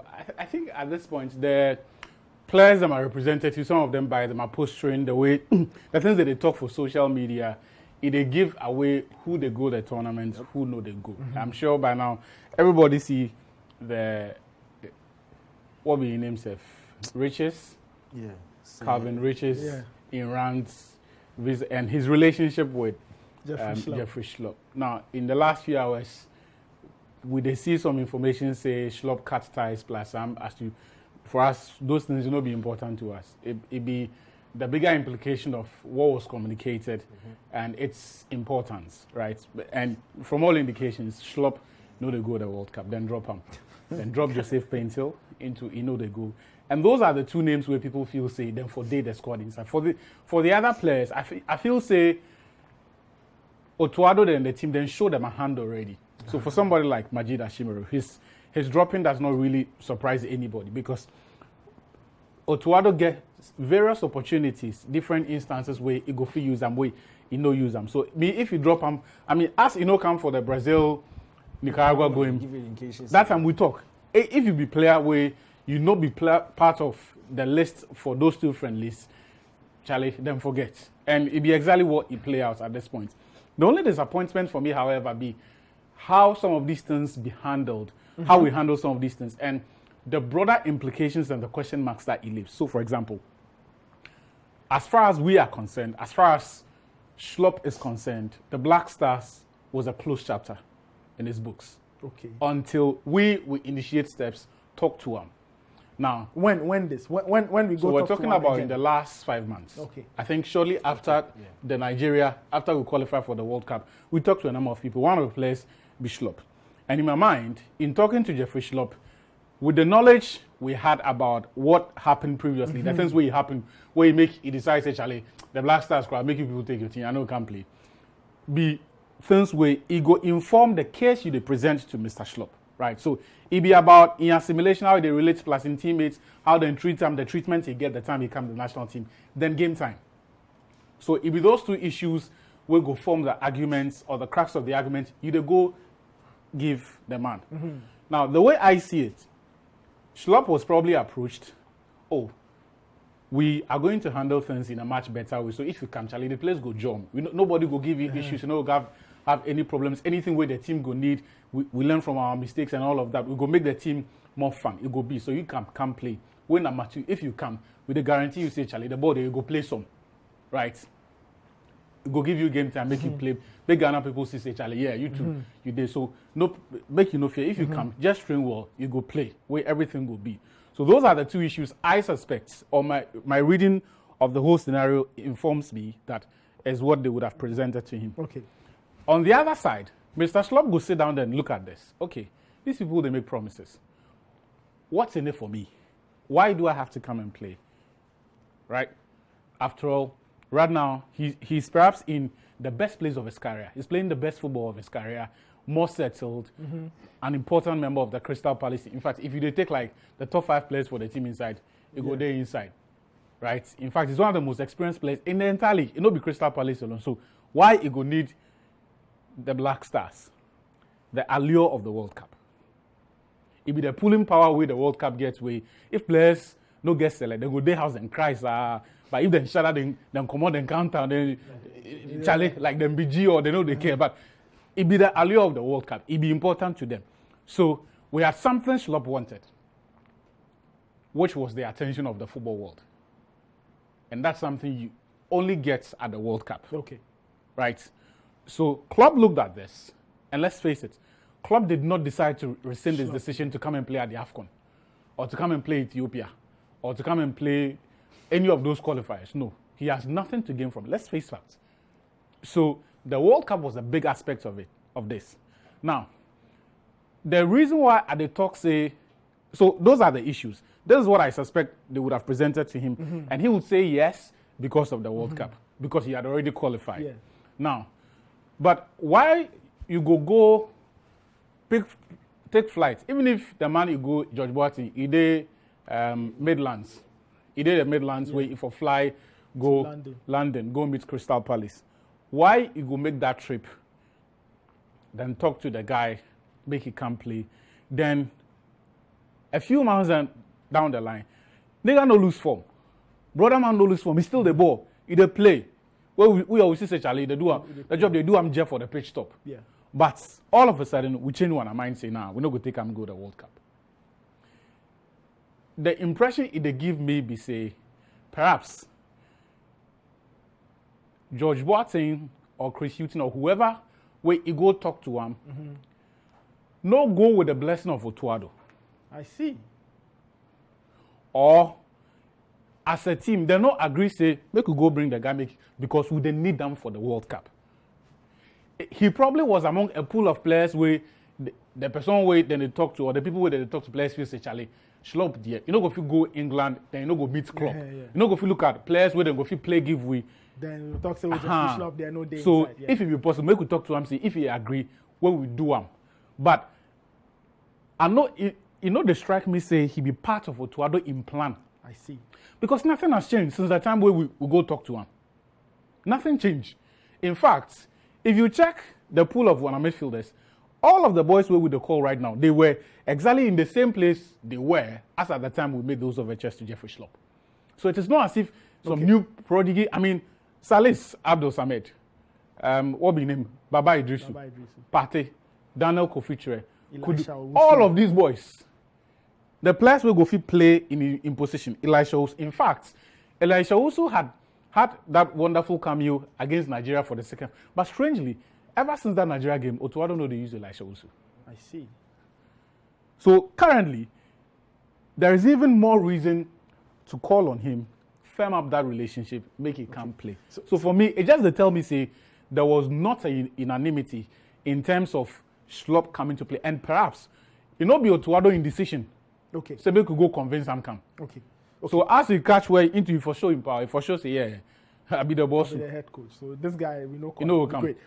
So I think at this point, the players that are representative, some of them by them are posturing the way, the things that they talk for social media, they give away who they go the tournament, who know they go. I'm sure by now, everybody see what be his name, Riches? Yeah. Calvin Riches in Rand's and his relationship with Jeffrey Schlupp. Now, in the last few hours, we they see some information say Schlupp cut ties plus for us, those things will not be important to us. It be the bigger implication of what was communicated and its importance, right? And from all indications, Schlupp know they go the World Cup, then drop him. Then drop Joseph Paintil into they go. And those are the two names where people feel say then for the squad inside. For the other players, I feel say Otuado and the team then show them a hand already. So for somebody like Majid Ashimeru, his dropping does not really surprise anybody because Otuado gets various opportunities, different instances where he go free use them, where he no use them. So if you drop him, as come for the Brazil, Nicaragua going, that time we talk. If you be player where you not be part of the list for those two friendlies, Charlie, then forget. And it be exactly what he play out at this point. The only disappointment for me, however, be how some of these things be handled, how we handle some of these things, and the broader implications and the question marks that he leaves. So, for example, as far as we are concerned, as far as Schlupp is concerned, the Black Stars was a closed chapter in his books. Okay. Until we initiate steps, talk to him. Now, when we go. So we're talking about again in the last 5 months. Okay. I think shortly after the Nigeria, after we qualify for the World Cup, we talked to a number of people. One of the players be Schlupp. And in my mind, in talking to Jeffrey Schlupp, with the knowledge we had about what happened previously, the things where it happened, where he decides actually the Black Stars crowd make you people take your team, I know you can't play. Be things where he go inform the case you present to Mr. Schlupp. Right, so it be about in assimilation, how they relate plus in teammates, how they treat them, the treatment he get the time he come to the national team, then game time. So it be those two issues will go form the arguments or the crux of the argument, you go give the man. Now, the way I see it, Schlupp was probably approached, we are going to handle things in a much better way. So if you come, Charlie, the place go jump. Nobody go give you issues, have any problems, anything where the team go need, we learn from our mistakes and all of that. We go make the team more fun. It go be. So you come play. When number two, if you come, with the guarantee you say, Charlie, the ball, you go play some. Right? It go give you game time, make you play. Big Ghana people say, Charlie, yeah, you too, you did. So no, make you no fear. If you come, just train well, you go play, where everything will be. So those are the two issues I suspect, or my reading of the whole scenario informs me that is what they would have presented to him. Okay. On the other side, Mr. Schlupp will sit down there and look at this. Okay, these people, they make promises. What's in it for me? Why do I have to come and play? Right? After all, right now, he's perhaps in the best place of his career. He's playing the best football of his career, more settled, an important member of the Crystal Palace. In fact, if you take like the top 5 players for the team inside, you go there inside. Right? In fact, he's one of the most experienced players in the entire league. It not be Crystal Palace alone. So why he go need the Black Stars, the allure of the World Cup? It be the pulling power where the World Cup gets way. If players no get selected, they go their house and cry. But if they shut out, then come out and counter, then Charlie, like them BG or they know they care. But it be the allure of the World Cup. It be important to them. So we had something Schlupp wanted, which was the attention of the football world. And that's something you only get at the World Cup. Okay. Right? So Klopp looked at this, and let's face it, Klopp did not decide to rescind his decision to come and play at the AFCON, or to come and play Ethiopia, or to come and play any of those qualifiers. No, he has nothing to gain from it. Let's face facts. So the World Cup was a big aspect of this. Now, the reason why at the talk say, so those are the issues. This is what I suspect they would have presented to him, and he would say yes because of the World Cup, because he had already qualified. Yeah. Now, but why you go take flight, even if the man you go George Boateng, he did Midlands, the Midlands where if you fly go London, go meet Crystal Palace. Why you go make that trip, then talk to the guy, make he come play, then A few months down the line, nigga no lose form. Brother man no lose form. He still the ball. He dey play. Well, we always say Charlie, they do the job they do. I'm Jeff for the pitch stop. Yeah. But all of a sudden, we change one of mind. Say, nah, we're not gonna take him go to the World Cup. The impression it they give me be say, perhaps George Boateng or Chris Hughton or whoever, where he go talk to him, no go with the blessing of Otuado. I see. Or as a team, they not agree say, make we go bring the guy because we didn't need them for the World Cup. He probably was among a pool of players where the person where then they talk to, or the people where they talk to players feel say, Charlie, Schlupp there. You know, if you go England, then you know go meet club. Yeah. You know, if you look at players where they go play giveaway. Then we talk to Jeffrey Schlupp, there no day So inside, yeah. if it be possible, make we talk to him, see if he agree, when we do him. But I know they strike me say he be part of Otuado in plan. I see. Because nothing has changed since the time where we go talk to him. Nothing changed. In fact, if you check the pool of one midfielders, all of the boys where we the call right now, they were exactly in the same place they were as at the time we made those overtures to Jeffrey Schlupp. So it is not as if some new prodigy, I mean, Salis Abdul Samed, what be name? Baba Idrisu, Pate, Daniel Kofitre, all of these boys, the players will go fit play in position. Elisha Owusu. In fact, Elisha Owusu had that wonderful cameo against Nigeria for the second. But strangely, ever since that Nigeria game, Otuado don't know they use Elisha Owusu. I see. So currently, there is even more reason to call on him, firm up that relationship, make it come play. So for me, it just they tell me say there was not a unanimity in terms of Schlupp coming to play, and perhaps it not be Otuado indecision. Okay. So we could go convince him come. Okay. So as he catch way into you for sure in power, for sure say yeah, I be the boss. I'll be the head coach. So this guy we know. You know will come. Great.